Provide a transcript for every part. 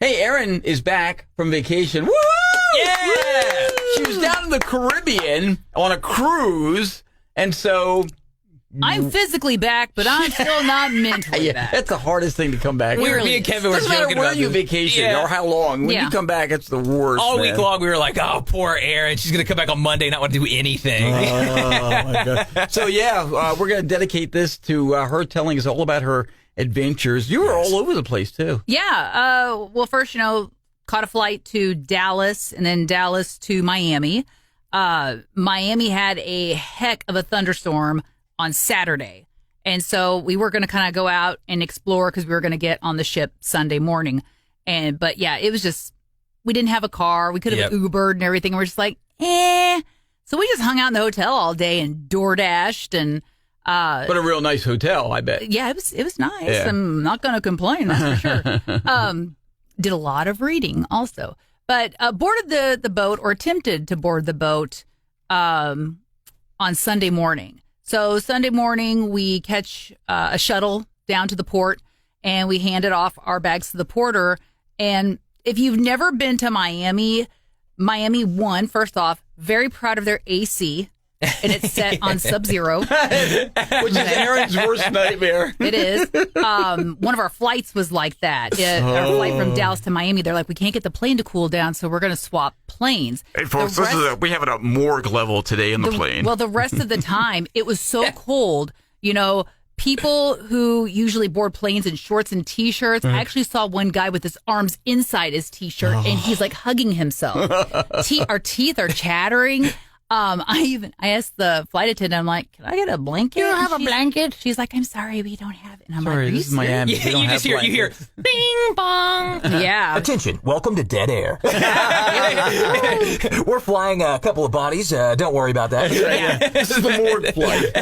Hey, Erin is back from vacation. Woo! Yeah! She was down in the Caribbean on a cruise, and so... I'm physically back, but I'm still not mentally back. That's the hardest thing to come back. Me and Kevin were Doesn't matter joking where about you this. vacation or how long. When you come back, it's the worst. All man. week long, we were like, oh, poor Erin. She's going to come back on Monday and not want to do anything. Oh, my God. So, we're going to dedicate this to her telling us all about her adventures. You were all over the place, too. Yeah. Well, first, caught a flight to Dallas and then Dallas to Miami. Miami had a heck of a thunderstorm on Saturday. And so we were going to kind of go out and explore because we were going to get on the ship Sunday morning. But it was just, we didn't have a car. We could have Ubered and everything. We're just like, So we just hung out in the hotel all day and door-dashed and... but a real nice hotel, I bet. Yeah, it was nice. Yeah. I'm not going to complain, that's for sure. Did a lot of reading also. But boarded the boat or attempted to board the boat on Sunday morning. So Sunday morning, we catch a shuttle down to the port, and we handed off our bags to the porter. And if you've never been to Miami, first off, very proud of their AC, and it's set on sub-zero. Which is Erin's worst nightmare. It is. One of our flights was like that. Our flight from Dallas to Miami, they're like, we can't get the plane to cool down, so we're going to swap planes. Hey, folks, we have it at morgue level today in the plane. Well, the rest of the time, it was so cold. People who usually board planes in shorts and T-shirts, I actually saw one guy with his arms inside his T-shirt, and he's like hugging himself. Our teeth are chattering. I asked the flight attendant, I'm like, can I get a blanket? You have a blanket? She's like, I'm sorry, we don't have it. And I'm Sorry, like, this is Miami. Yeah, We don't you have just hear blankets. Bing bong. Yeah. Attention, welcome to Dead Air. We're flying a couple of bodies. Don't worry about that. This is the morgue flight.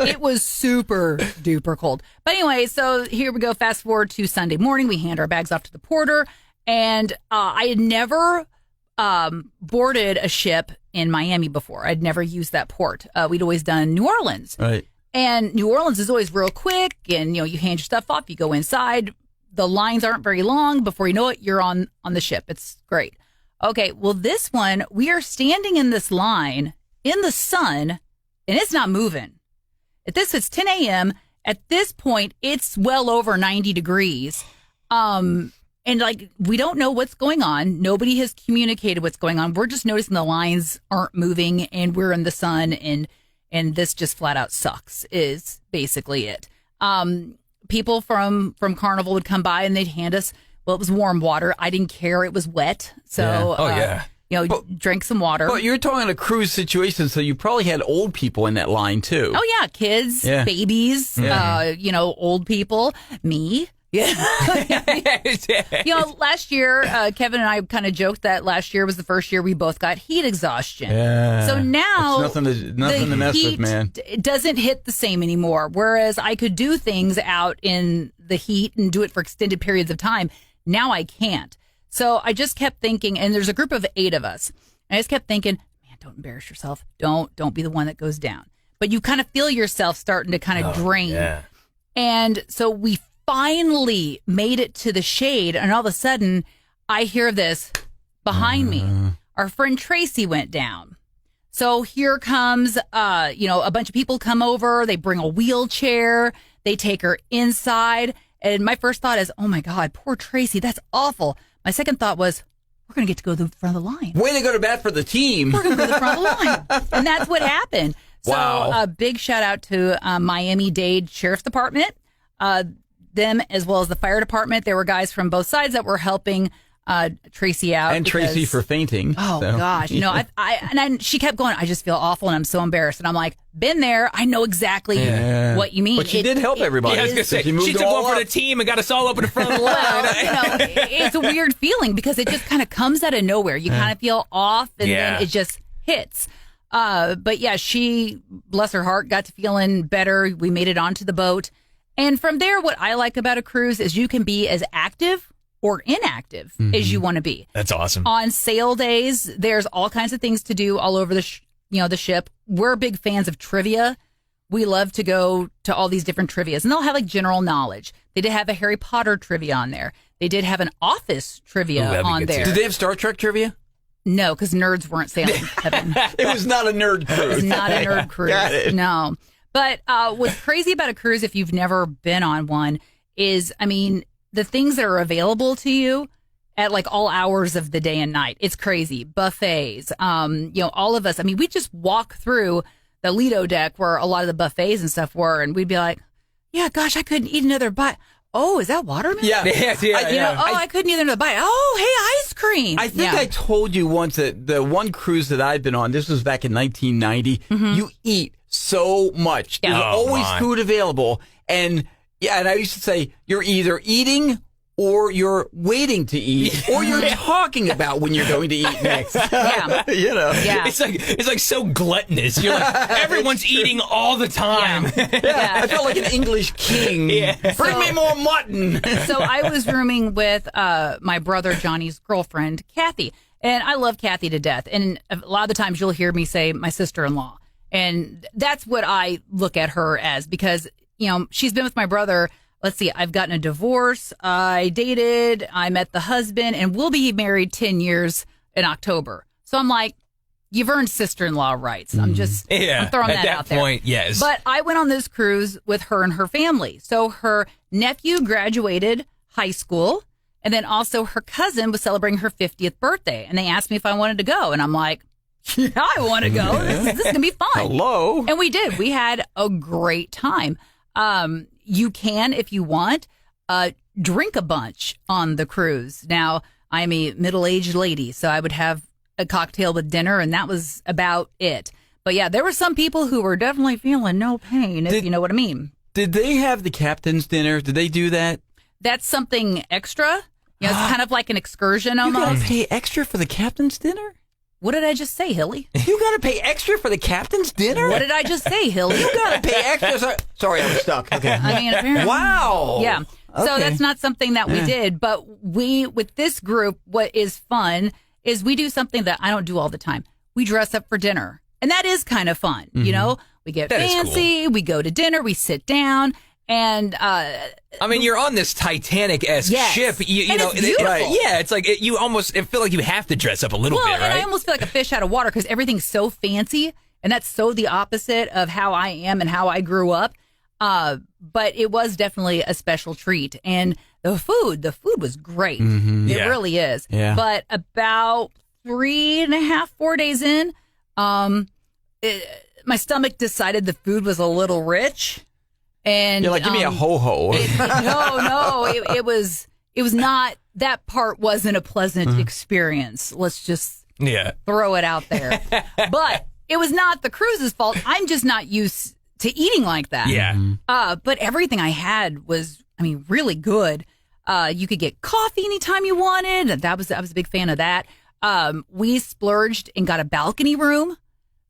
It was super duper cold. But anyway, so here we go. Fast forward to Sunday morning. We hand our bags off to the porter. And I had never boarded a ship in Miami before. I'd never used that port. We'd always done New Orleans. Right. And New Orleans is always real quick. And, you hand your stuff off. You go inside. The lines aren't very long. Before you know it, you're on the ship. It's great. Okay, well, this one, we are standing in this line in the sun, and it's not moving. It's 10 a.m. At this point, it's well over 90 degrees. And we don't know what's going on. Nobody has communicated what's going on. We're just noticing the lines aren't moving, and we're in the sun, and this just flat out sucks is basically it. People from Carnival would come by and they'd hand us, it was warm water. I didn't care. It was wet. So, drink some water. But you're talking a cruise situation, so you probably had old people in that line, too. Oh, yeah. Kids, babies, old people, me. Yeah. Last year, Kevin and I kind of joked that last year was the first year we both got heat exhaustion. Yeah. So now it's nothing to mess with, man. It doesn't hit the same anymore. Whereas I could do things out in the heat and do it for extended periods of time. Now I can't. So I just kept thinking, and there's a group of 8 of us. I just kept thinking, man, don't embarrass yourself. Don't be the one that goes down. But you kind of feel yourself starting to kind of drain. Yeah. And so we finally made it to the shade, and all of a sudden I hear this behind me. Our friend Tracy went down. So here comes a bunch of people come over, they bring a wheelchair, they take her inside, and my first thought is, oh my God, poor Tracy, that's awful. My second thought was, we're going to get to go to the front of the line. Way to go to bat for the team. We're going to go to the front of the line. And that's what happened. So a big shout out to Miami-Dade Sheriff's Department. Them as well as the fire department. There were guys from both sides that were helping Tracy out. And Tracy for fainting. Oh, gosh. She kept going, I just feel awful and I'm so embarrassed. And I'm like, been there. I know exactly what you mean. But she did help everybody. I was going to say, she took one for the team and got us all up in the front of the line. Well, it's a weird feeling because it just kind of comes out of nowhere. You kind of feel off and then it just hits. But yeah, she, bless her heart, got to feeling better. We made it onto the boat. And from there, what I like about a cruise is you can be as active or inactive as you want to be. That's awesome. On sail days, there's all kinds of things to do all over the ship. We're big fans of trivia. We love to go to all these different trivias, and they'll have like general knowledge. They did have a Harry Potter trivia on there. They did have an Office trivia that'd be on good, there. too. Did they have Star Trek trivia? No, because nerds weren't sailing heaven. It was not a nerd cruise. It's not a nerd cruise. Got it. No. But what's crazy about a cruise, if you've never been on one, is, I mean, the things that are available to you at like all hours of the day and night. It's crazy. Buffets. All of us, I mean, we just walk through the Lido deck where a lot of the buffets and stuff were, and we'd be like, yeah, gosh, I couldn't eat another bite. Oh, is that watermelon? Yeah. I couldn't eat another bite. Oh, hey, ice cream. I think I told you once that the one cruise that I've been on, this was back in 1990, you eat so much. Yeah. There's Oh, always my. food available. And I used to say, you're either eating or you're waiting to eat, or you're talking about when you're going to eat next. Yeah. Yeah. It's like so gluttonous. You're like, everyone's eating all the time. Yeah. I felt like an English king. Bring me more mutton. So I was rooming with my brother Johnny's girlfriend, Kathy. And I love Kathy to death. And a lot of the times you'll hear me say my sister-in-law. And that's what I look at her as because, she's been with my brother. Let's see, I've gotten a divorce. I dated. I met the husband. And we'll be married 10 years in October. So I'm like, you've earned sister-in-law rights. I'm just I'm throwing at that out there. point, yes. But I went on this cruise with her and her family. So her nephew graduated high school, and then also her cousin was celebrating her 50th birthday. And they asked me if I wanted to go. And I'm like, yeah, I want to go. This is going to be fun. Hello. And we did. We had a great time. You can, if you want, drink a bunch on the cruise. Now, I'm a middle-aged lady, so I would have a cocktail with dinner, and that was about it. But yeah, there were some people who were definitely feeling no pain, if you know what I mean. Did they have the captain's dinner? Did they do that? That's something extra. It's kind of like an excursion You almost. gotta pay extra for the captain's dinner? What did I just say, Hilly? You gotta pay extra for the captain's dinner? What did I just say, Hilly? You gotta pay extra. Sorry, I was stuck. Okay. I mean, apparently. Wow. Yeah. So Okay. that's not something that we did. But with this group, what is fun is we do something that I don't do all the time. We dress up for dinner. And that is kind of fun. You know, we get That is fancy, we go to dinner, we sit down. And I mean, you're on this Titanic-esque Yes. ship. You And know, it's beautiful. yeah, it's like you almost feel like you have to dress up a little bit, and right? I almost feel like a fish out of water because everything's so fancy. And that's so the opposite of how I am and how I grew up. But it was definitely a special treat. And the food was great. It Yeah. really is. Yeah. But about 3.5, 4 days in, my stomach decided the food was a little rich. And You're like, give me a ho-ho. it was not, that part wasn't a pleasant experience. Let's just yeah. throw it out there. But it was not the cruise's fault. I'm just not used to eating like that. Yeah. But everything I had was, really good. You could get coffee anytime you wanted. I was a big fan of that. We splurged and got a balcony room.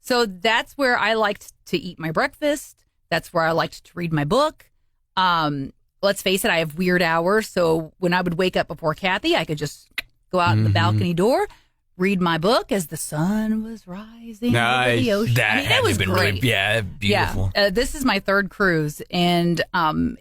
So that's where I liked to eat my breakfast. That's where I liked to read my book. Let's face it, I have weird hours. So when I would wake up before Kathy, I could just go out in the balcony door, read my book as the sun was rising over the ocean. That it had to was have been great. really, beautiful. Yeah, this is my third cruise, and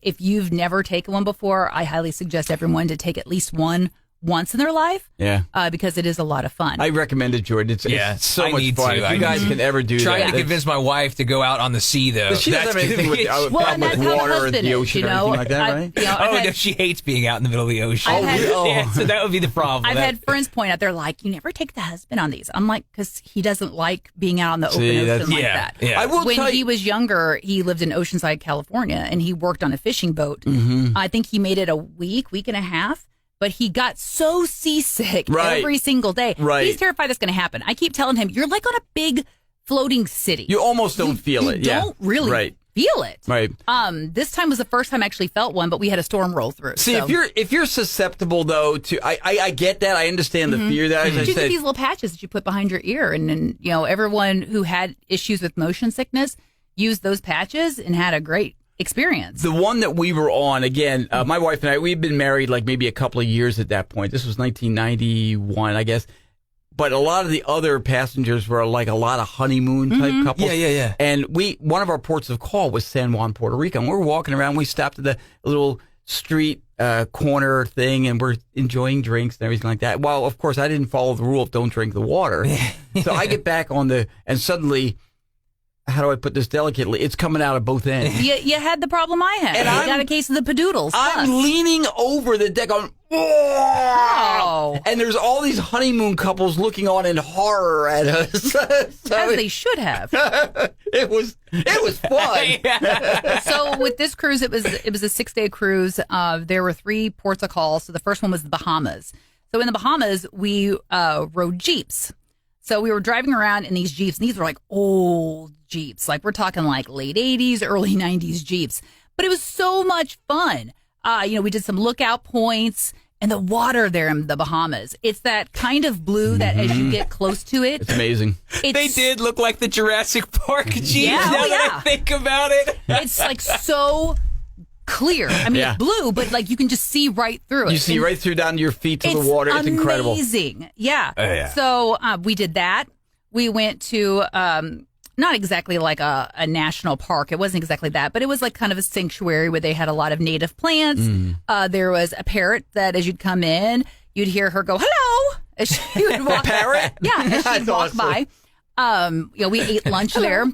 if you've never taken one before, I highly suggest everyone to take at least one once in their life. Yeah. Because it is a lot of fun. I recommend it, Jordan. It's so I much need fun. to. If I you guys need can ever do Trying that. to convince my wife to go out on the sea, though. But she doesn't have anything with, Well, and that's with how the water or husband the is, ocean you or know. anything like that, right? I've Oh, had- no, she hates being out in the middle of the ocean. I've had- Yeah, so that would be the problem. I've had friends point out, they're like, you never take the husband on these. I'm like, because he doesn't like being out on the open ocean like that. Yeah. I will When tell he you, was younger, he lived in Oceanside, California, and he worked on a fishing boat. Mm-hmm. I think he made it a week and a half, but he got so seasick Right. every single day. Right. He's terrified that's going to happen. I keep telling him, you're like on a big floating city. you almost don't feel it. You Yeah. don't really Right. feel it. Right. This time was the first time I actually felt one, but we had a storm roll through. See, so. if you're susceptible though to, I get that. I understand the fear that. As I You get said, these little patches that you put behind your ear, and then everyone who had issues with motion sickness used those patches and had a great experience. the one that we were on, again, my wife and I, we'd been married like maybe a couple of years at that point. This was 1991, I guess. But a lot of the other passengers were like a lot of honeymoon type couples. Yeah. And one of our ports of call was San Juan, Puerto Rico. And we were walking around. We stopped at the little street corner thing, and we're enjoying drinks and everything like that. Well, of course, I didn't follow the rule of don't drink the water. So I get back and suddenly, how do I put this delicately? It's coming out of both ends. You had the problem I had. And I got a case of the padoodles. I'm leaning over the deck on. Oh. And there's all these honeymoon couples looking on in horror at us. As they should have. It was fun. So with this cruise, it was a 6-day cruise. There were 3 ports of call. So the first one was the Bahamas. So in the Bahamas, we rode Jeeps. So we were driving around in these Jeeps, and these were like old Jeeps. Like we're talking like late 80s, early 90s Jeeps. But it was so much fun. We did some lookout points, and the water there in the Bahamas. It's that kind of blue that as you get close to it. It's amazing. They did look like the Jurassic Park Jeeps now that I think about it. It's like so clear. I mean, it's blue, but like you can just see right through it. You see right through down to your feet to the water. It's incredible. Amazing. Yeah. Oh, yeah. So we did that. We went to not exactly like a national park. It wasn't exactly that, but it was like kind of a sanctuary where they had a lot of native plants. There was a parrot that as you'd come in, you'd hear her go, hello, as she would walk. Parrot? Yeah, as she'd That's walk awesome. by. We ate lunch there.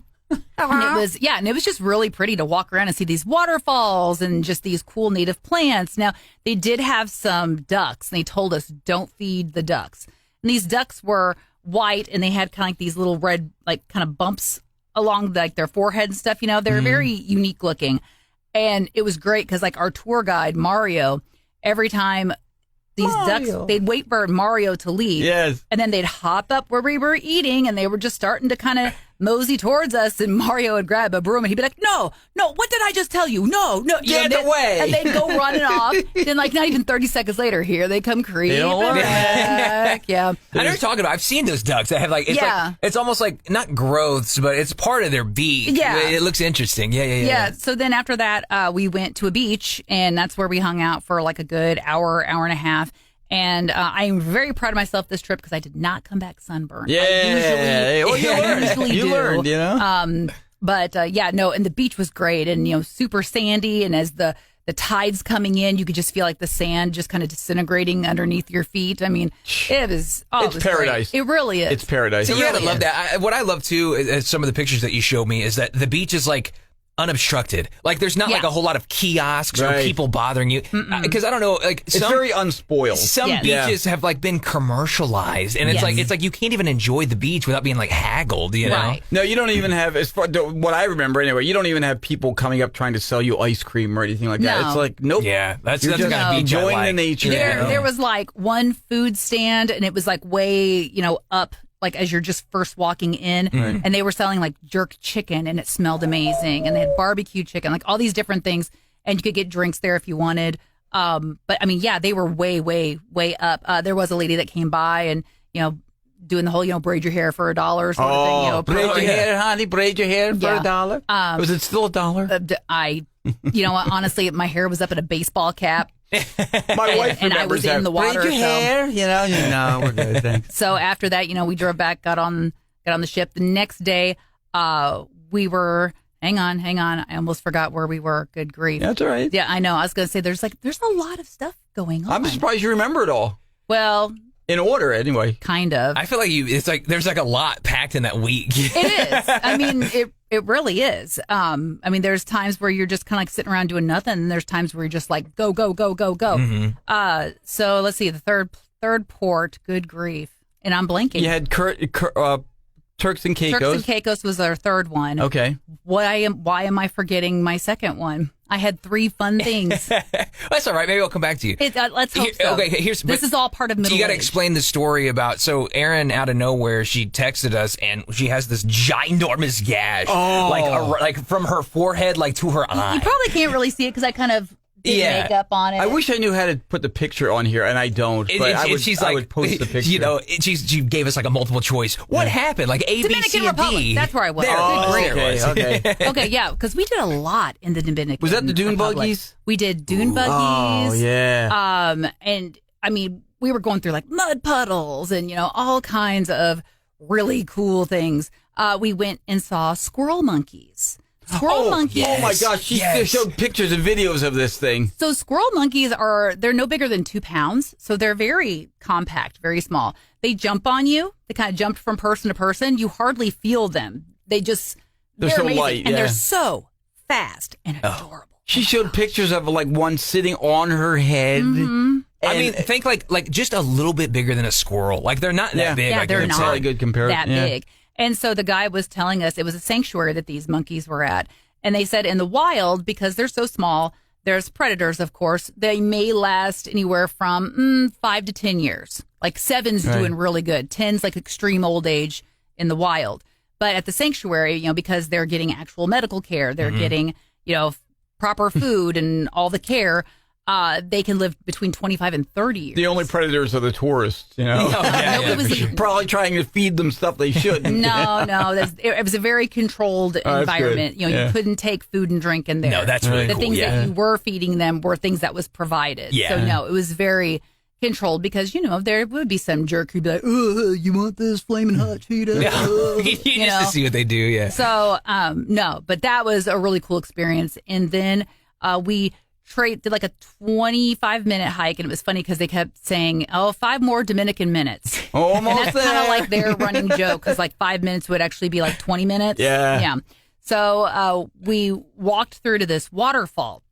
And it was just really pretty to walk around and see these waterfalls and just these cool native plants. Now, they did have some ducks, and they told us don't feed the ducks. And these ducks were white, and they had kind of like these little red, like kind of bumps along like their forehead and stuff. They were very unique looking. And it was great because like our tour guide, Mario, every time these ducks, they'd wait for Mario to leave. Yes. And then they'd hop up where we were eating, and they were just starting to kind of mosey towards us, and Mario would grab a broom, and he'd be like, no, what did I just tell you? No. Get away. And they'd go running off. Then like not even 30 seconds later, here they come creeping back. Yeah. I know what you're talking about. I've seen those ducks. I have like, it's almost like not growths, but it's part of their beak. Yeah. It looks interesting. Yeah. So then after that, we went to a beach, and that's where we hung out for like a good hour and a half. And I'm very proud of myself this trip because I did not come back sunburned. Yeah. You learned, and the beach was great, and super sandy, and as the tide's coming in, you could just feel like the sand just kind of disintegrating underneath your feet. I mean, it was paradise. Great. It really is. It's paradise. So you gotta love that. What I love too, is some of the pictures that you showed me, is that the beach is like unobstructed. Like there's not like a whole lot of kiosks or people bothering you. Because I don't know, like it's very unspoiled. Some beaches have like been commercialized, and it's like you can't even enjoy the beach without being like haggled. You know? Right. No, you don't even have, as far what I remember anyway. You don't even have people coming up trying to sell you ice cream or anything like that. No. It's like nope. Yeah, that's You're the just kind of beach I enjoying like. the nature. There was like one food stand, and it was like way up. Like as you're just first walking in, and they were selling like jerk chicken, and it smelled amazing, and they had barbecue chicken, like all these different things, and you could get drinks there if you wanted. But I mean, they were way, way, way up. There was a lady that came by and doing the whole braid your hair for $1 sort of thing. Braid your hair, honey. Braid your hair for $1. Was it still $1? Honestly, my hair was up in a baseball cap. My wife and I was that. in the water. Braid your hair, we're good. Thanks. So after that, we drove back, got on the ship. The next day, we were. Hang on. I almost forgot where we were. Good grief. That's all right. Yeah, I know. I was going to say there's a lot of stuff going on. I'm surprised you remember it all. Well, in order, anyway. Kind of. I feel like it's like there's like a lot packed in that week. It is. I mean, it really is. I mean, there's times where you're just kind of like sitting around doing nothing, and there's times where you're just like go. Mm-hmm. So let's see, the third port. Good grief, and I'm blanking. You had Turks and Caicos. Turks and Caicos was our third one. Okay. Why am I forgetting my second one? I had 3 fun things. That's all right. Maybe I'll come back to you. Let's hope so. Okay, this is all part of middle You got to age. explain the story about. So Erin, out of nowhere, she texted us, and she has this ginormous gash, like from her forehead, like to her eye. You probably can't really see it because I kind of did makeup on it. I wish I knew how to put the picture on here, and I don't. But I would post the picture. She gave us like a multiple choice. What happened? Like A, B, Dominican C, and Republic. D. That's where I was. Okay. Okay, yeah, because we did a lot in the Dominican. Was that the dune Republic. buggies? We did dune buggies. Oh yeah. And I mean, we were going through like mud puddles and all kinds of really cool things. We went and saw squirrel monkeys. Squirrel monkeys. Oh my gosh, she showed pictures and videos of this thing. So squirrel monkeys they're no bigger than 2 pounds. So they're very compact, very small. They jump on you. They kind of jump from person to person. You hardly feel them. They're so amazing. light, and they're so fast and adorable. She showed pictures of like one sitting on her head. Mm-hmm. I mean, think like just a little bit bigger than a squirrel. Like they're not that big. Yeah, like, they're It's not not a good comparison. that big. And so the guy was telling us it was a sanctuary that these monkeys were at. And they said in the wild, because they're so small, there's predators, of course. They may last anywhere from 5 to 10 years. Like 7's doing really good. 10's like extreme old age in the wild. But at the sanctuary, because they're getting actual medical care, they're getting, proper food and all the care, they can live between 25 and 30 years. The only predators are the tourists, It was Probably trying to feed them stuff they shouldn't. No, it was a very controlled environment. good. You couldn't take food and drink in there. No, that's really the cool. things that you were feeding them were things that was provided. Yeah. So no, it was very controlled because there would be some jerk who'd be like, "Oh, you want this flaming hot Cheeto?" Just to see what they do. Yeah. So no, but that was a really cool experience. And then we did like a 25-minute hike, and it was funny because they kept saying, 5 more Dominican minutes. Almost And that's kind of like their running joke because like 5 minutes would actually be like 20 minutes. Yeah. So we walked through to this waterfall,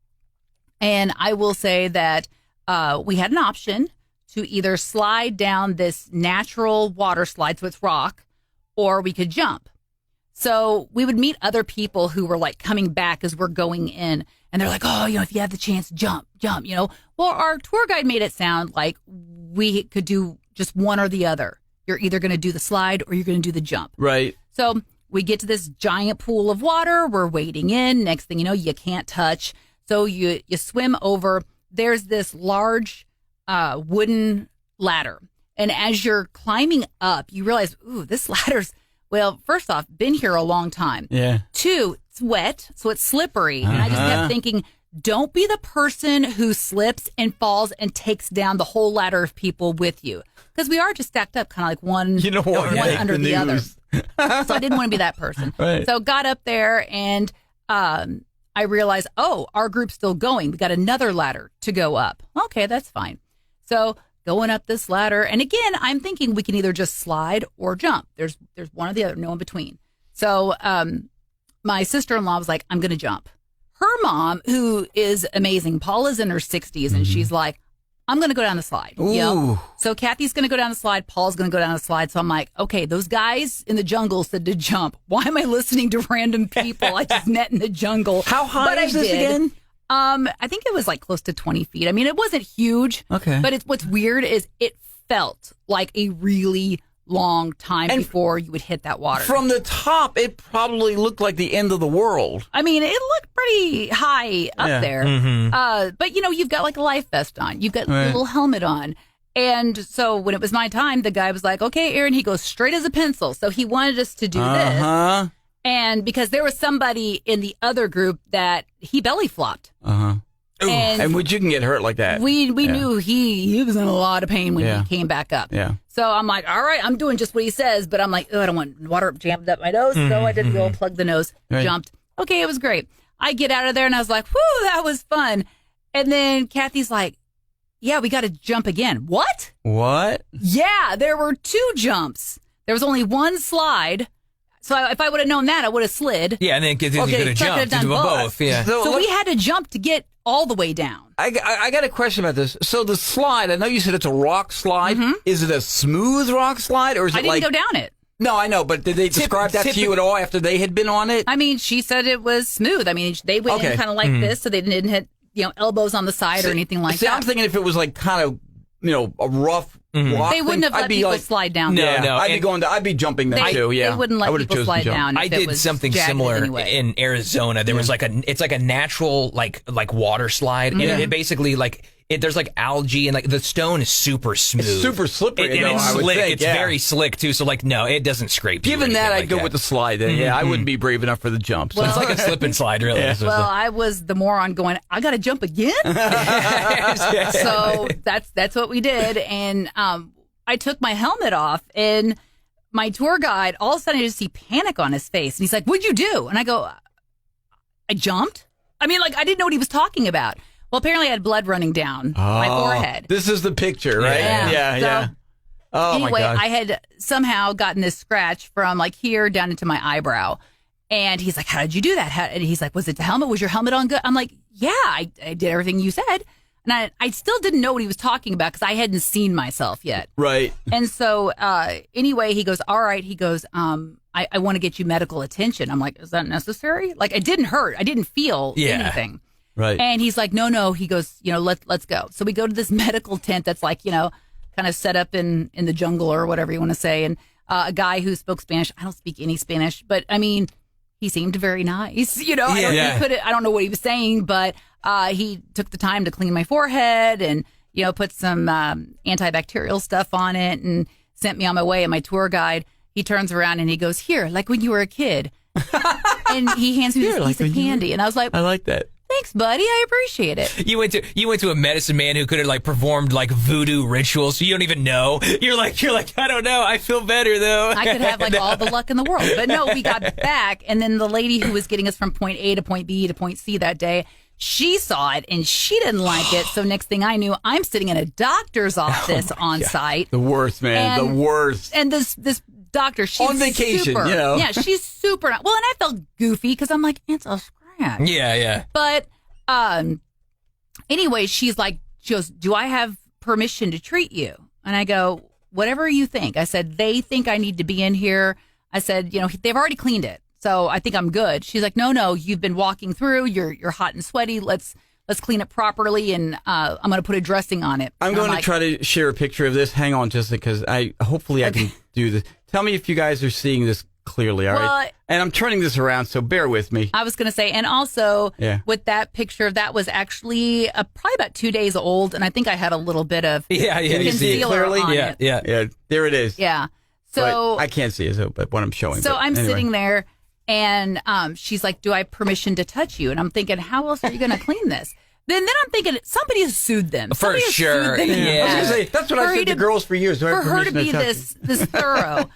and I will say that we had an option to either slide down this natural water slide, so it's rock, or we could jump. So we would meet other people who were like coming back as we're going in. And they're like, if you have the chance, jump. Well, our tour guide made it sound like we could do just one or the other. You're either going to do the slide or you're going to do the jump. Right. So we get to this giant pool of water. We're wading in. Next thing you know, you can't touch. So you swim over. There's this large wooden ladder. And as you're climbing up, you realize, ooh, this ladder's, well, first off, been here a long time. Yeah. 2, it's wet, so it's slippery. And I just kept thinking, don't be the person who slips and falls and takes down the whole ladder of people with you. Because we are just stacked up kind of like one, one under the other. So I didn't want to be that person. Right. So got up there and I realized, our group's still going. We got another ladder to go up. Okay, that's fine. So going up this ladder. And again, I'm thinking we can either just slide or jump. There's one or the other, no in between. So my sister-in-law was like, I'm going to jump. Her mom, who is amazing, Paula's in her 60s, and she's like, I'm going to go down the slide. So Kathy's going to go down the slide. Paul's going to go down the slide. So I'm like, okay, those guys in the jungle said to jump. Why am I listening to random people I just met in the jungle? How high is this again? I think it was like close to 20 feet. I mean, it wasn't huge. Okay. But what's weird is it felt like a really long time before you would hit that water. From the top, it probably looked like the end of the world. I mean, it looked pretty high up there. Mm-hmm. But, you've got like a life vest on. You've got a little helmet on. And so when it was my time, the guy was like, okay, Erin, he goes straight as a pencil. So he wanted us to do this. And because there was somebody in the other group that he belly flopped. And you can get hurt like that. we knew he was in a lot of pain when he came back up. Yeah. So I'm like, all right, I'm doing just what he says, but I'm like, I don't want water jammed up my nose. So I didn't go and plug the nose, jumped. Okay, it was great. I get out of there and I was like, whew, that was fun. And then Kathy's like, yeah, we got to jump again. What? Yeah, there were 2 jumps. There was only one slide. So if I would have known that, I would have slid. Yeah, and then you could have jumped to do both. Yeah. So we had to jump to get all the way down. I got a question about this. So the slide, I know you said it's a rock slide. Is it a smooth rock slide, or is it I didn't go down it. No, I know, but did they describe that to you at all after they had been on it? I mean, she said it was smooth. I mean, they went in kind of like this, so they didn't hit elbows on the side or anything like that. I'm thinking if it was like kind of a rough rock, they wouldn't have let people slide down. No, there. no. I'd be jumping them too. Yeah, they wouldn't let people slide down. I did something similar in Arizona. There was it's like a natural like water slide, and it basically there's like algae and like the stone is super smooth. It's super slippery. It's slick. It's very slick too. So no, it doesn't scrape. Given that, I'd go with the slide. Then yeah, I wouldn't be brave enough for the jump. So Well, it's like a slip and slide, really. Yeah. Well, I was the moron going, I got to jump again. So that's what we did, and I took my helmet off, and my tour guide, all of a sudden I just see panic on his face, and he's like, "What'd you do?" And I go, I jumped. I mean, like, I didn't know what he was talking about. Well, apparently I had blood running down my forehead. This is the picture, right? Yeah. So, Oh, anyway, my gosh. I had somehow gotten this scratch from like here down into my eyebrow. And he's like, how did you do that? And he's like, was it the helmet? Was your helmet on good? I'm like, yeah, I did everything you said. And I still didn't know what he was talking about because I hadn't seen myself yet. Right. And so anyway, he goes, all right. He goes, I want to get you medical attention. I'm like, is that necessary? Like, it didn't hurt. I didn't feel anything. Right. And he's like, no. He goes, let's go. So we go to this medical tent that's like, kind of set up in the jungle or whatever you want to say. And a guy who spoke Spanish. I don't speak any Spanish, but I mean, he seemed very nice. I don't know what he was saying, but he took the time to clean my forehead and, put some antibacterial stuff on it and sent me on my way. And my tour guide, he turns around and he goes, here, like when you were a kid. And he hands me this piece of candy. And I was like, I like that. Thanks, buddy. I appreciate it. You went to a medicine man who could have like performed like voodoo rituals, so you don't even know. You're like, I don't know. I feel better though. I could have like all the luck in the world, but no. We got back, and then the lady who was getting us from point A to point B to point C that day, she saw it and she didn't like it. So next thing I knew, I'm sitting in a doctor's office on site. The worst, man. The worst. And this doctor, she's on vacation. Super, Yeah, she's super. Well, and I felt goofy because I'm like, it's a scratch. Yeah. But anyway, she goes, do I have permission to treat you? And I go, whatever you think. I said, they think I need to be in here. I said, they've already cleaned it, so I think I'm good. She's like, no, you've been walking through. You're hot and sweaty. Let's clean it properly, and I'm going to put a dressing on it. I'm going to try to share a picture of this. Hang on, just because hopefully I can do this. Tell me if you guys are seeing this clearly, all right? And I'm turning this around, so bear with me. I was going to say, and also with that picture, that was actually probably about 2 days old, and I think I had a little bit of Can you see it clearly? On it. Yeah, there it is. Yeah. So I can't see it, but what I'm showing. So I'm sitting there, and she's like, do I have permission to touch you? And I'm thinking, how else are you going to clean this? Then I'm thinking somebody has sued them. For sure. Them I was going to say, that's what I said to girls for years. For her to be this thorough.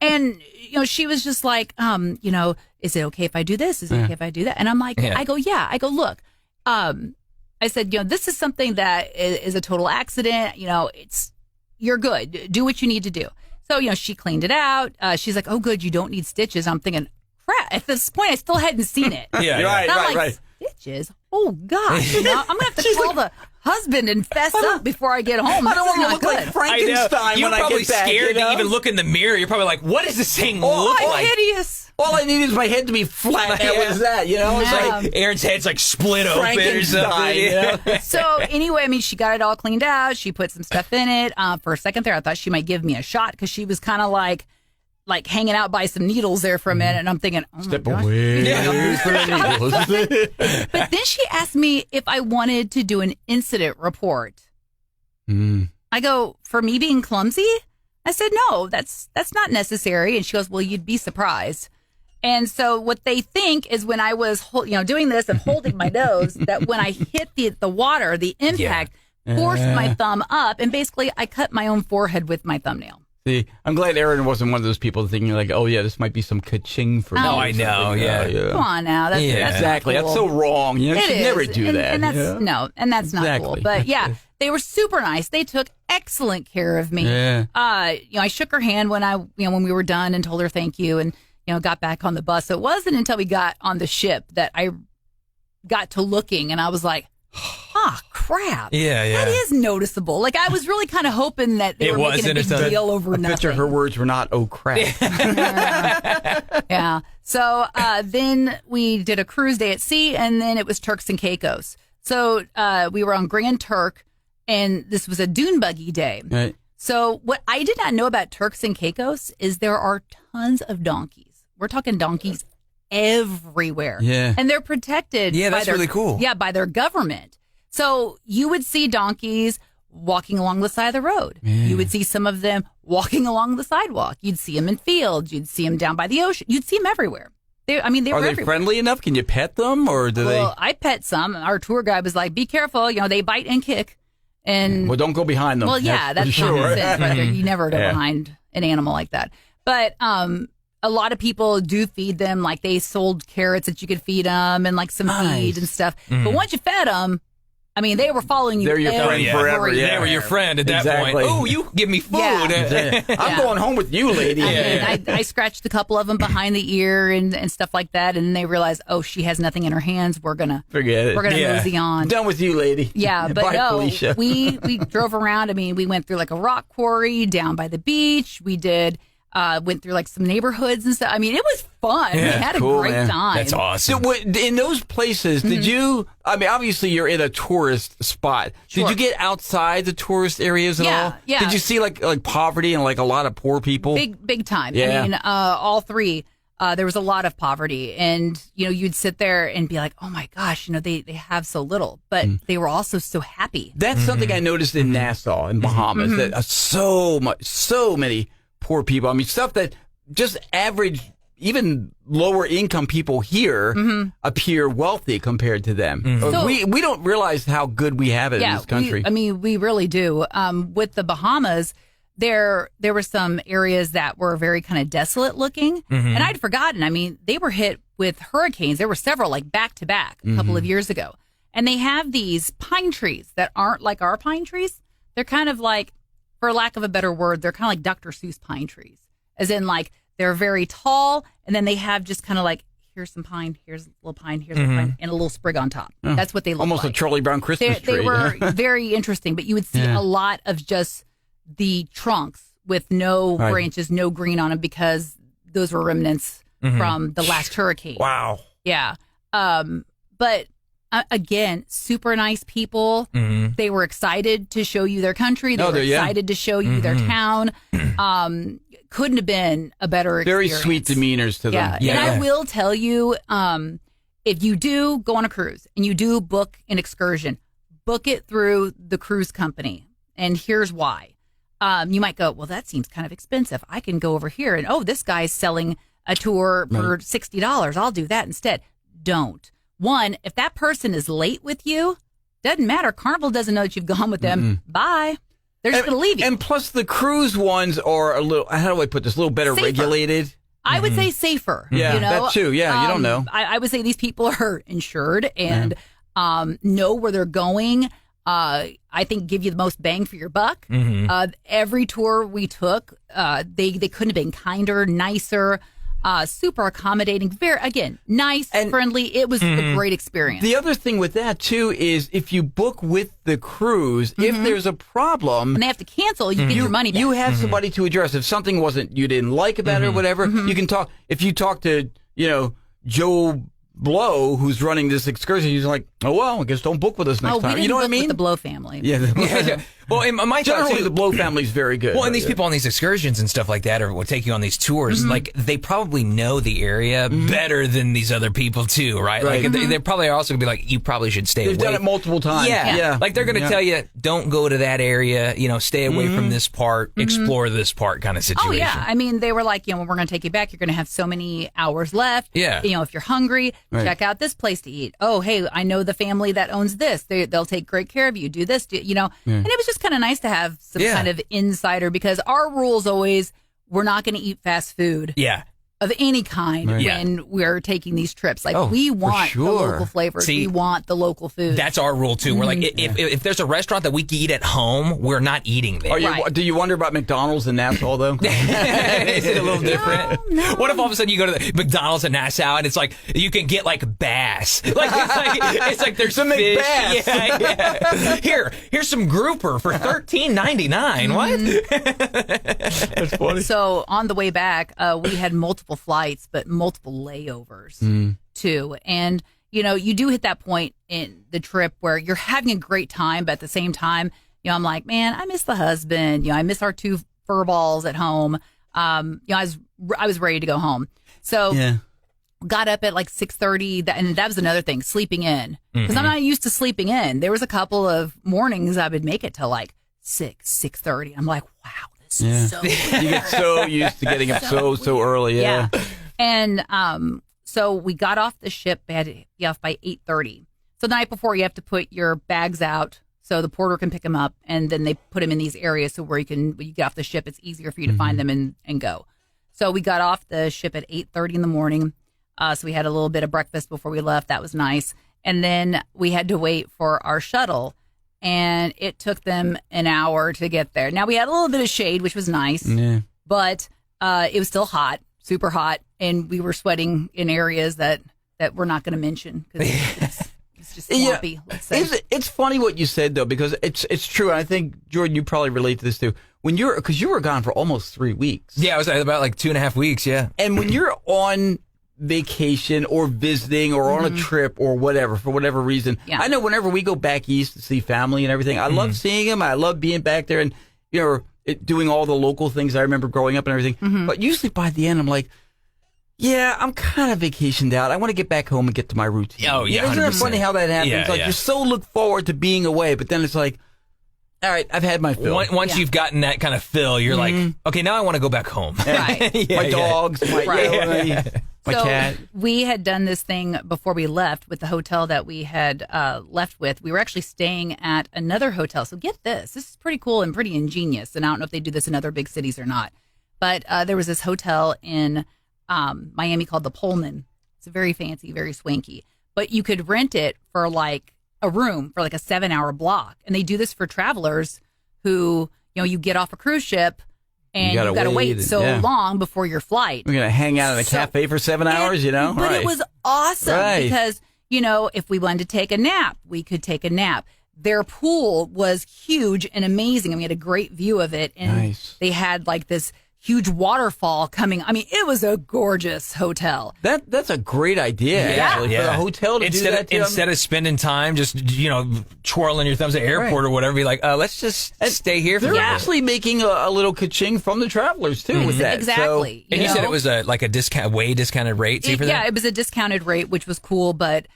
And, she was just like, is it okay if I do this? Is it okay if I do that? And I'm like, I go, yeah. I go, look, I said, this is something that is a total accident. You're good. Do what you need to do. So, she cleaned it out. She's like, oh, good. You don't need stitches. I'm thinking, crap. At this point, I still hadn't seen it. Right. Stitches? Oh, gosh. I'm going to have to call the husband and fess up before I get home. I don't want to look good. like Frankenstein You're when probably I get back. scared to even look in the mirror. You're probably like, what does this thing look like? Hideous. All I need is my head to be flat. That was that, It's like Erin's head's like split open or something. So anyway, she got it all cleaned out. She put some stuff in it. For a second there, I thought she might give me a shot because she was kind of like hanging out by some needles there for a minute, and I'm thinking, oh step my gosh. away from the needles. But then she asked me if I wanted to do an incident report. I go, for me being clumsy? I said, no, that's not necessary. And she goes, well, you'd be surprised. And so what they think is when I was doing this and holding my nose, that when I hit the water, the impact forced my thumb up, and basically I cut my own forehead with my thumbnail. See, I'm glad Erin wasn't one of those people thinking like, oh, yeah, this might be some ka-ching for me. No, I know, yeah. Come on now. That's exactly. not cool. That's so wrong. You should never do that. And that's, no, and that's not cool. But yeah, they were super nice. They took excellent care of me. Yeah. I shook her hand when when we were done and told her thank you, and got back on the bus. So it wasn't until we got on the ship that I got to looking, and I was like, crap. Yeah. That is noticeable. Like, I was really kind of hoping that they were making a big deal over nothing. I bet her words were not, oh, crap. Yeah. So then we did a cruise day at sea, and then it was Turks and Caicos. So we were on Grand Turk, and this was a dune buggy day. Right. So what I did not know about Turks and Caicos is there are tons of donkeys. We're talking donkeys everywhere. Yeah. And they're protected. Yeah, that's really cool. Yeah, by their government. So you would see donkeys walking along the side of the road. Yeah. You would see some of them walking along the sidewalk. You'd see them in fields. You'd see them down by the ocean. You'd see them everywhere. They were Are they everywhere. friendly enough? Can you pet them, or do Well, I pet some. Our tour guide was like, be careful. They bite and kick. And well, don't go behind them. Well, yeah, that's sure. common sense right there. You never go behind an animal like that. But a lot of people do feed them. Like they sold carrots that you could feed them and like some feed and stuff. But once you fed them, I mean, they were following you. They're your friend forever. Yeah. They were your friend at that Exactly. point. Oh, you give me food. Yeah. I'm going home with you, lady. I scratched a couple of them behind the ear and stuff like that, and they realized, oh, she has nothing in her hands. We're gonna Forget it. We're gonna mosey on. Done with you, lady. Yeah, but Bye, no, Felicia. we drove around. I mean, we went through like a rock quarry down by the beach. We did went through like some neighborhoods and stuff. I mean, it was fun. Yeah, we had cool, a great man. time. That's So, awesome. in those places, did you? I mean, obviously, you're in a tourist spot. Sure. Did you get outside the tourist areas at all? Yeah. Did you see like poverty and like a lot of poor people? Big time. Yeah. I mean, all three. There was a lot of poverty, and you'd sit there and be like, "Oh my gosh, they have so little," but they were also so happy. That's something I noticed in Nassau, in Bahamas, that so many poor people. I mean, stuff that just average, even lower income people here appear wealthy compared to them. So- We don't realize how good we have it in this country. we really do. With the Bahamas, there were some areas that were very kind of desolate looking, and I'd forgotten. I mean, they were hit with hurricanes. There were several, like back to back, a couple of years ago, and they have these pine trees that aren't like our pine trees. They're kind of like, for lack of a better word, they're kind of like Dr. Seuss pine trees, as in like they're very tall, and then they have just kind of like, here's some pine, here's a little pine, here's a pine, and a little sprig on top. That's what they look Almost like. a Charlie Brown Christmas They tree. were very interesting, but you would see a lot of just the trunks with no Right. branches, no green on them, because those were remnants from the last hurricane. Wow. Yeah. But again, super nice people. They were excited to show you their country. They were excited to show you their town. Couldn't have been a better Very experience. sweet demeanors to them. Yeah. And I will tell you, if you do go on a cruise and you do book an excursion, book it through the cruise company. And here's why. You might go, well, that seems kind of expensive. I can go over here and, oh, this guy's selling a tour for $60. I'll do that instead. Don't. One, if that person is late with you, doesn't matter. Carnival doesn't know that you've gone with them. Bye. They're just going to leave you. And plus, the cruise ones are a little, how do I put this, a little better Safer. regulated. I would say safer. Yeah, you know? that too. Yeah, you don't know. I would say these people are insured and know where they're going. I think give you the most bang for your buck. Every tour we took, they couldn't have been kinder, nicer, super accommodating. Very, again, nice, And- friendly. It was a great experience. The other thing with that, too, is if you book with the cruise, if there's a problem, When they have to cancel, you get your money back. you have somebody to address. If something you didn't like about it or whatever, you can talk. If you talk to, Joe Blow, who's running this excursion, he's like, oh, well, I guess don't book with us next we time. didn't You know what I book mean? with the Blow family. Yeah. Well, in my thought Generally, too, the Blow family's very good. well, and these people on these excursions and stuff like that, or will take you on these tours, like they probably know the area better than these other people too, right? Right. Like they probably are also gonna be like, you probably should stay They've away. done it multiple times. Yeah. Like they're going to tell you, don't go to that area, stay away from this part, explore this part kind of situation. Oh, yeah. I mean, they were like, we're going to take you back. You're going to have so many hours left. Yeah. If you're hungry, Right. check out this place to eat. Oh, hey, I know the family that owns this. They'll take great care of you. Do this, And it was just kind of nice to have some Yeah. kind of insider, because our rules always, we're not going to eat fast food Yeah. of any kind Yeah. when we're taking these trips. Like, Oh, we for want sure. the local flavors. See, we want the local food. That's our rule too. We're like, if there's a restaurant that we can eat at home, we're not eating there. Right. Do you wonder about McDonald's in Nassau, though? Is it a little different? No. What if all of a sudden you go to the McDonald's in Nassau and it's like you can get like bass, it's like there's Some fish. McBass. Yeah. Here's some grouper for $13.99. What? That's funny. So on the way back, we had multiple flights, but multiple layovers too. And, you do hit that point in the trip where you're having a great time, but at the same time, I'm like, man, I miss the husband. I miss our two fur balls at home. I was ready to go home. So Yeah. got up at like 6:30, and that was another thing, sleeping in, because I'm not used to sleeping in. There was a couple of mornings I would make it till like 6:30. I'm like, wow, this is so You get so used to getting up so early. Yeah. And so we got off the ship. We had to be off by 8:30. So the night before, you have to put your bags out so the porter can pick them up, and then they put them in these areas so when you get off the ship, it's easier for you to find them and go. So we got off the ship at 8:30 in the morning. So we had a little bit of breakfast before we left. That was nice. And then we had to wait for our shuttle, and it took them an hour to get there. Now we had a little bit of shade, which was nice, but it was still hot, super hot, and we were sweating in areas that we're not going to mention because it's just swampy. Let's say. It's funny what you said though, because it's true. And I think Jordan, you probably relate to this too. Because you were gone for almost 3 weeks. Yeah, I was about like 2.5 weeks. Yeah, and when you're on vacation or visiting or on a trip or whatever, for whatever reason, I know whenever we go back east to see family and everything, I love seeing them. I love being back there and doing all the local things I remember growing up and everything. But usually by the end, I'm like, yeah, I'm kind of vacationed out. I want to get back home and get to my routine. Oh, yeah, Isn't it 100%. funny how that happens? Yeah, you so look forward to being away, but then it's like, all right, I've had my fill. Once you've gotten that kind of fill, you're like, okay, now I want to go back home. Right. My dogs, my cat. We had done this thing before we left with the hotel that we had left with. We were actually staying at another hotel. So get this. This is pretty cool and pretty ingenious. And I don't know if they do this in other big cities or not. But there was this hotel in Miami called the Pullman. It's very fancy, very swanky. But you could rent it for like a room for like a 7-hour block. And they do this for travelers who, you get off a cruise ship and you gotta wait so long before your flight. We're going to hang out in a cafe for 7 hours, But it was awesome because, if we wanted to take a nap, we could take a nap. Their pool was huge and amazing. We had a great view of it. And they had like this huge waterfall coming. I mean, it was a gorgeous hotel. That's a great idea, actually, for the hotel to do that. Instead of spending time just, twirling your thumbs at the airport or whatever, be like, let's just stay here for a They're minute. actually making a little ka-ching from the travelers, too, with that. Exactly. So, and you said it was like a discounted rate, too, for that? Yeah, it was a discounted rate, which was cool, but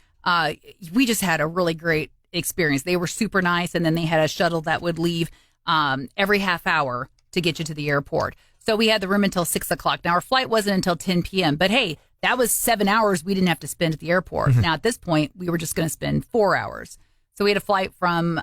we just had a really great experience. They were super nice, and then they had a shuttle that would leave every half hour to get you to the airport. So we had the room until 6 o'clock. Now, our flight wasn't until 10 p.m., but hey, that was 7 hours we didn't have to spend at the airport. Now, at this point, we were just going to spend 4 hours. So we had a flight from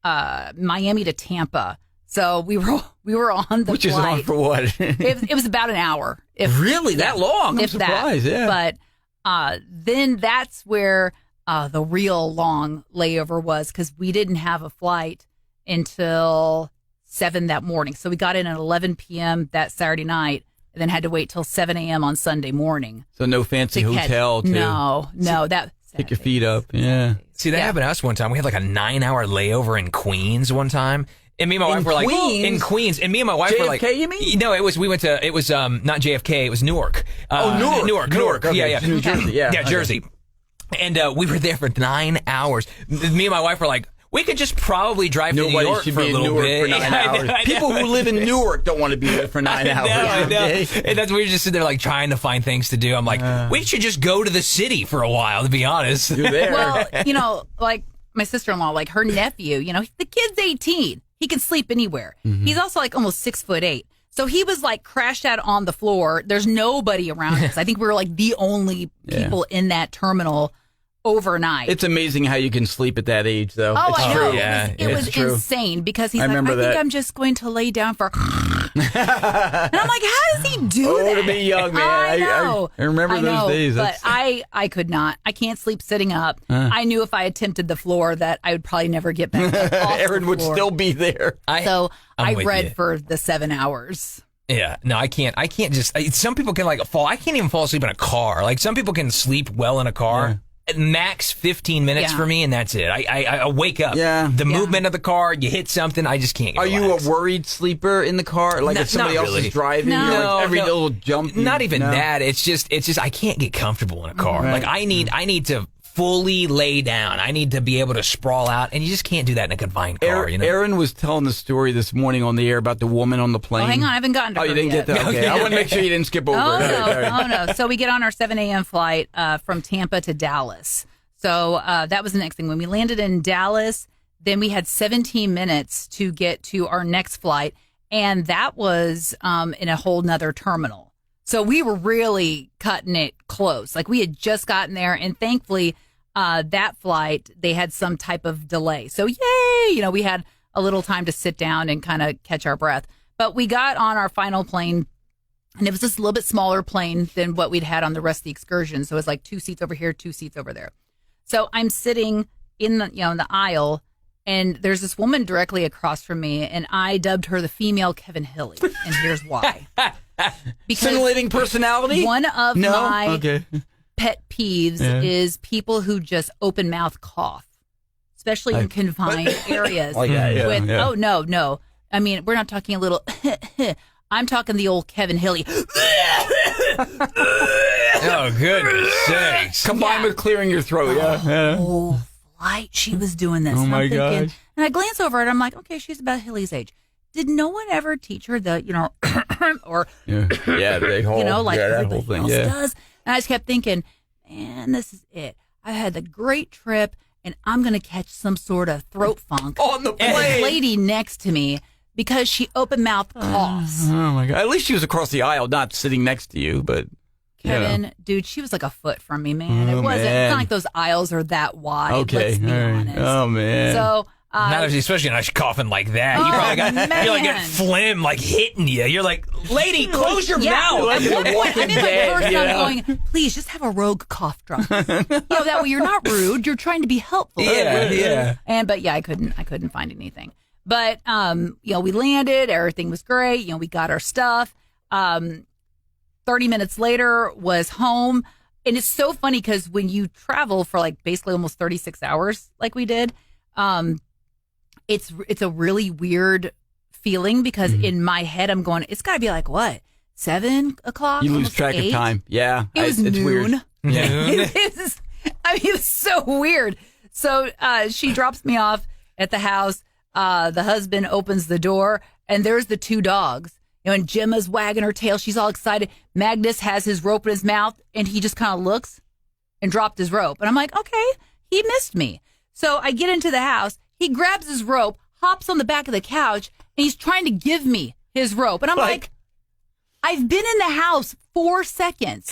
Miami to Tampa. So we were on the Which flight. is on for what? It was about an hour. Really? That long? I'm surprised, But then that's where the real long layover was, because we didn't have a flight until 7 that morning. So we got in at 11 p.m. that Saturday night and then had to wait till 7 a.m. on Sunday morning. So no fancy hotel to that pick your feet up. Yeah. See, that happened to us one time. We had like a 9-hour layover in Queens one time. And me and my wife were like, in Queens. And me and my wife were like, JFK, you mean? No, it was not JFK, it was Newark. Newark. Okay. Yeah. New Jersey, yeah. Yeah, Jersey. And we were there for 9 hours. Me and my wife were like, we could just probably drive to New York for a little bit. For 9 hours. People who live in Newark don't want to be there for 9 hours. I know. And that's we were just sitting there like trying to find things to do. I'm like, we should just go to the city for a while, to be honest. You're there. Well, like my sister-in-law, like her nephew, the kid's 18. He can sleep anywhere. He's also like almost 6'8". So he was like crashed out on the floor. There's nobody around us. I think we were like the only people in that terminal overnight. It's amazing how you can sleep at that age, though. Oh, it's I true. know. Yeah, it was true. insane because he's I like, I think that. I'm just going to lay down for. And I'm like, how does he do that? To be young, man. I know. I remember those days. But I could not. I can't sleep sitting up. I knew if I attempted the floor that I would probably never get back up off Erin the would floor. still be there. So I with read you. for the 7 hours. Yeah, no, I can't just, some people can like fall. I can't even fall asleep in a car. Like some people can sleep well in a car. Yeah. Max 15 minutes for me, and that's it. I wake up. Yeah. The movement of the car, you hit something, I just can't get Are you relaxed. a worried sleeper in the car? Like No, if somebody not else really. is driving, No. you're like every No. little jump. Not even that. It's just I can't get comfortable in a car. Right. Like I need to fully lay down. I need to be able to sprawl out, and you just can't do that in a confined car. Erin was telling the story this morning on the air about the woman on the plane. Oh, hang on. I haven't gotten to Oh, her you didn't yet. get that? Okay. I want to make sure you didn't skip over it. All right. No. So we get on our 7 a.m. flight from Tampa to Dallas. So that was the next thing. When we landed in Dallas, then we had 17 minutes to get to our next flight. And that was in a whole nother terminal. So we were really cutting it close. Like we had just gotten there. And thankfully, that flight, they had some type of delay. So yay, we had a little time to sit down and kind of catch our breath. But we got on our final plane And it was just a little bit smaller plane than what we'd had on the rest of the excursion. So it was like 2 seats over here, 2 seats over there. So I'm sitting in the, in the aisle, and there's this woman directly across from me, and I dubbed her the female Kevin Hilly. And here's why. Scintillating personality? One of my Okay. pet peeves is people who just open mouth cough, especially in confined areas. Like that, yeah. Oh, no. I mean, we're not talking a little... I'm talking the old Kevin Hilly. Oh, goodness sakes. Combined with clearing your throat, yeah. Whole flight, she was doing this. Oh, And my I'm thinking, gosh. and I glance over and I'm like, okay, she's about Hilly's age. Did no one ever teach her the, or, Yeah, they whole, like that everybody whole thing, else yeah. does? And I just kept thinking, man, this is it. I had the great trip, and I'm going to catch some sort of throat funk On the And plane. the lady next to me because she open mouth coughs. Oh, my God. At least she was across the aisle, not sitting next to you, but... Kevin, dude, she was like a foot from me, man. Oh, It wasn't. It's man. not like those aisles are that wide. Okay. Let's be all right. honest. Oh, man. So, Especially not coughing like that. You probably got you're like man. getting phlegm like hitting you. You're like, lady, close your mouth. Like At one The point, I Walking did Dead, like first yeah. I'm going, please just have a rogue cough drop. That way you're not rude. You're trying to be helpful. Yeah. But I couldn't find anything. But we landed. Everything was great. We got our stuff. 30 minutes later was home. And it's so funny because when you travel for like basically almost 36 hours like we did, it's a really weird feeling because in my head I'm going, it's got to be like what, 7 o'clock? You lose Almost track 8? of time. Yeah. It was it's noon. weird. Yeah. It was so weird. So she drops me off at the house. The husband opens the door, and there's the 2 dogs. And Gemma's wagging her tail. She's all excited. Magnus has his rope in his mouth, and he just kind of looks and dropped his rope. And I'm like, okay, he missed me. So I get into the house. He grabs his rope, hops on the back of the couch, and he's trying to give me his rope. And I'm like I've been in the house 4 seconds.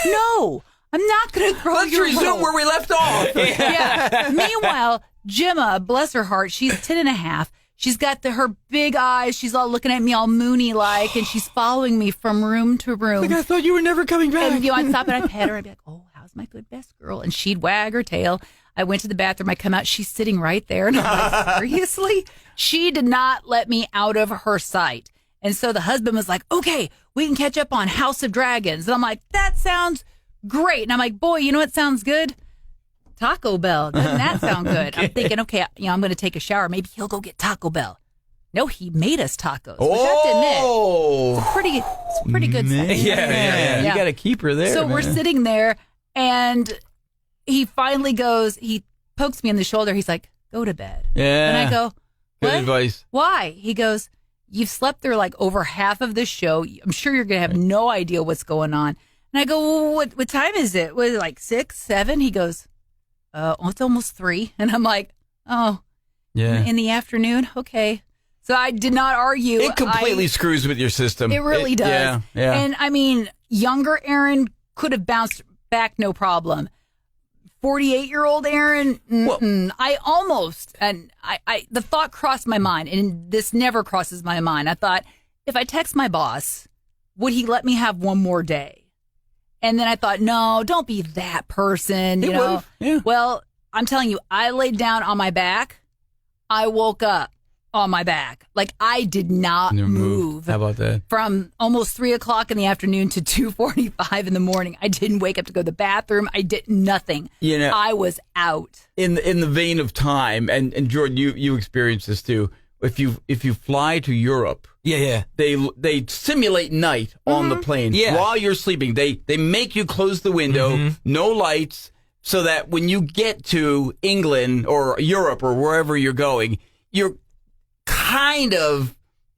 No, I'm not going to throw Let's your resume rope. where we left off. Yeah. Meanwhile, Gemma, bless her heart, she's 10 and a half. She's got her big eyes. She's all looking at me all moony-like, and she's following me from room to room. Like, I thought you were never coming back. And I'd stop and I'd pet her and I'd be like, oh, how's my good best girl? And she'd wag her tail. I went to the bathroom. I come out. She's sitting right there. And I'm like, seriously? She did not let me out of her sight. And so the husband was like, okay, we can catch up on House of Dragons. And I'm like, that sounds great. And I'm like, boy, you know what sounds good? Taco Bell. Doesn't that sound good? I'm thinking, okay, I'm going to take a shower. Maybe he'll go get Taco Bell. No, he made us tacos. Which I have to admit, it's pretty good stuff. Yeah. You got to keep her there. So we're man. sitting there, and he finally goes, he pokes me in the shoulder. He's like, go to bed. Yeah. And I go, Good what? advice. Why? He goes, you've slept through like over half of the show. I'm sure you're going to have no idea what's going on. And I go, well, what time is it? Was it like 6, 7? He goes, it's almost 3. And I'm like, oh, Yeah. in the afternoon? Okay. So I did not argue. It completely screws with your system. It really does. Yeah. Yeah. And I mean, younger Erin could have bounced back no problem. 48-year-old Erin, I almost, and I the thought crossed my mind, and this never crosses my mind. I thought, if I text my boss, would he let me have one more day? And then I thought, no, don't be that person. He You know. would've, yeah. Well, I'm telling you, I laid down on my back. I woke up on my back. Like I did not Never move. How about that? From almost 3 o'clock in the afternoon to 2:45 in the morning. I didn't wake up to go to the bathroom. I did nothing. You know, I was out. in the vein of time, and Jordan, you experienced this too. If you fly to Europe, Yeah. they simulate night on the plane Yeah. while you're sleeping. They make you close the window, no lights, so that when you get to England or Europe or wherever you're going, you're kind of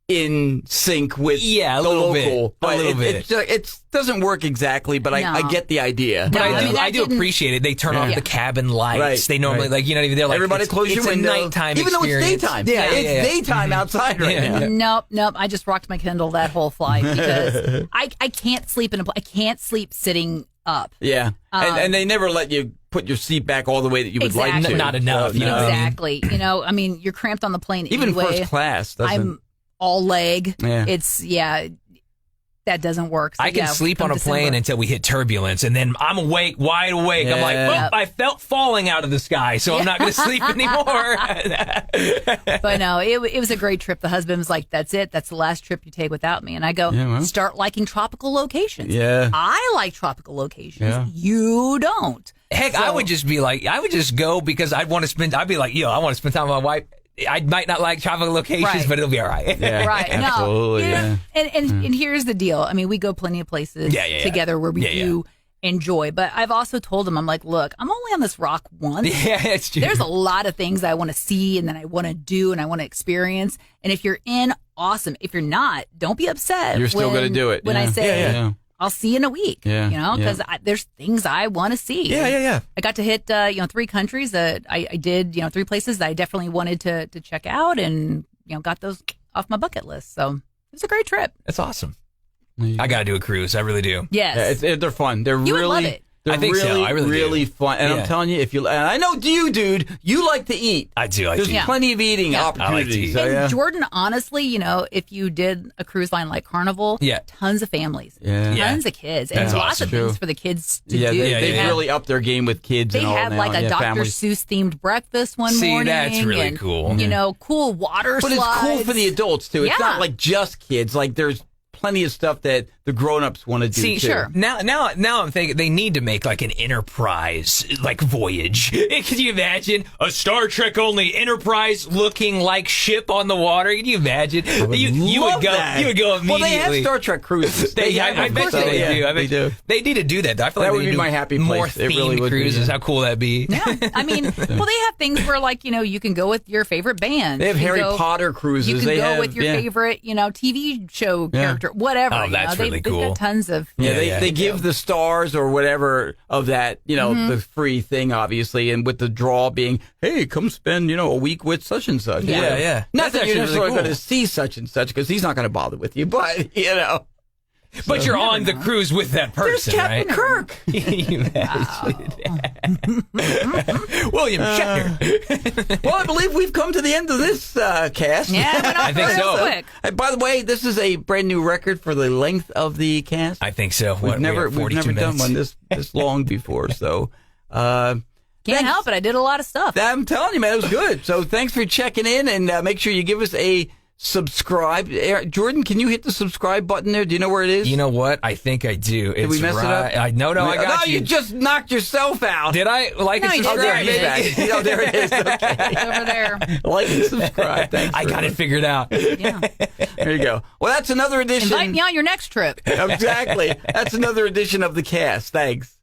in sync with A the little bit. local. A But little bit. It doesn't work exactly, but No. I get the idea. No, But I mean, that I do didn't- appreciate it. They turn off Yeah. the cabin lights. Right, They normally right. they're like Everybody it's, close your it's window. a nighttime even experience. though it's daytime. It's daytime outside right Yeah. now. Nope. I just rocked my Kindle that whole flight because I can't sleep I can't sleep sitting up. Yeah, and they never let you put your seat back all the way that you would like Exactly. to. Not enough, you know what I mean? Exactly. I mean, you're cramped on the plane Even anyway. first class doesn't. I'm all leg. Yeah. It's that doesn't work. So, I can sleep come on a plane December. until we hit turbulence, and then I'm awake, wide awake. I'm like, Yeah. I felt falling out of the sky, so I'm not going to sleep anymore. But no, it was a great trip. The husband was like, "That's it. That's the last trip you take without me." And I go, Yeah, well. "Start liking tropical locations." Yeah. I like tropical locations. Yeah. You don't. Heck, I would just be like, I would just go because I'd be like, I want to spend time with my wife. I might not like tropical locations, Right. but it'll be all right. Yeah, Right. absolutely. No. You know, Yeah. and here's the deal. I mean, we go plenty of places Yeah. together where we Yeah, do enjoy. But I've also told him, I'm like, look, I'm only on this rock once. Yeah, it's true. There's a lot of things I want to see and that I want to do and I want to experience. And if you're in, awesome. If you're not, don't be upset. You're still when- gonna do it. When I Yeah. say, Yeah. I'll see you in a week. Yeah, You know, yeah. because there's things I want to see. Yeah. I got to hit, 3 countries that I did, 3 places that I definitely wanted to check out and, got those off my bucket list. So it was a great trip. That's awesome. I got to do a cruise. I really do. Yes. Yeah, they're fun. They're You would really, love it. they're I think so. really, I really do. fun. And Yeah. I'm telling you, and I know you, dude, you like to eat. I do. There's Yeah. plenty of eating Yeah. opportunities. I like to eat. So, And yeah. Jordan, honestly, if you did a cruise line like Carnival, Yeah. tons of families, Yeah. Yeah. tons of kids, and That's lots awesome. of things True. for the kids to Yeah, do. they've yeah. really upped their game with kids They and all had now. like a Yeah, Dr. families. Seuss themed breakfast one See, morning. that's really and, cool. Cool water But slides. it's cool for the adults, too. It's Yeah. not like just kids. Like, there's plenty of stuff that the grown-ups want to do, See, too. sure. Now I'm thinking they need to make like an Enterprise like voyage. Can you imagine a Star Trek only Enterprise looking like ship on the water? Can you imagine? You would Love go. that. You would go immediately. Well, they have Star Trek cruises. I have bet them. you they Yeah, do. I they bet do. They need to do that. Though. I feel That like would they be need to my do happy more place. It themed really would be, cruises. yeah. How cool that'd be. Yeah, I mean, well, they have things where like you can go with your favorite band. They have You Harry go- Potter cruises. You can They go have, with your yeah. favorite, TV show character, whatever. Oh, that's really They've cool. got tons of. Yeah, Yeah, they give the stars or whatever of that, the free thing, obviously, and with the draw being, hey, come spend, a week with such and such. Yeah, yeah. Not That's that you're actually really necessarily cool. going to see such and such because he's not going to bother with you, but But you're on the cruise with that there's person, Captain right? Kirk. Can you imagine? William Shatner. Well, I believe we've come to the end of this cast. Yeah, it went off I think real so. quick. By the way, this is a brand new record for the length of the cast. I think so. We've never done minutes. one this long before, so. Can't Thanks. help it. I did a lot of stuff. I'm telling you, man, it was good. So thanks for checking in, and make sure you give us a subscribe. Jordan, can you hit the subscribe button there? Do you know where it is? You know what? I think I do. Did we mess it up? I got you just knocked yourself out. Did I like No, and you Oh, subscribe? there, he's back. Oh, there it is. Okay. It's over there. Like and subscribe. Thanks. I got it figured out. Yeah. There you go. Well, that's another edition. Invite me on your next trip. Exactly. That's another edition of the cast. Thanks.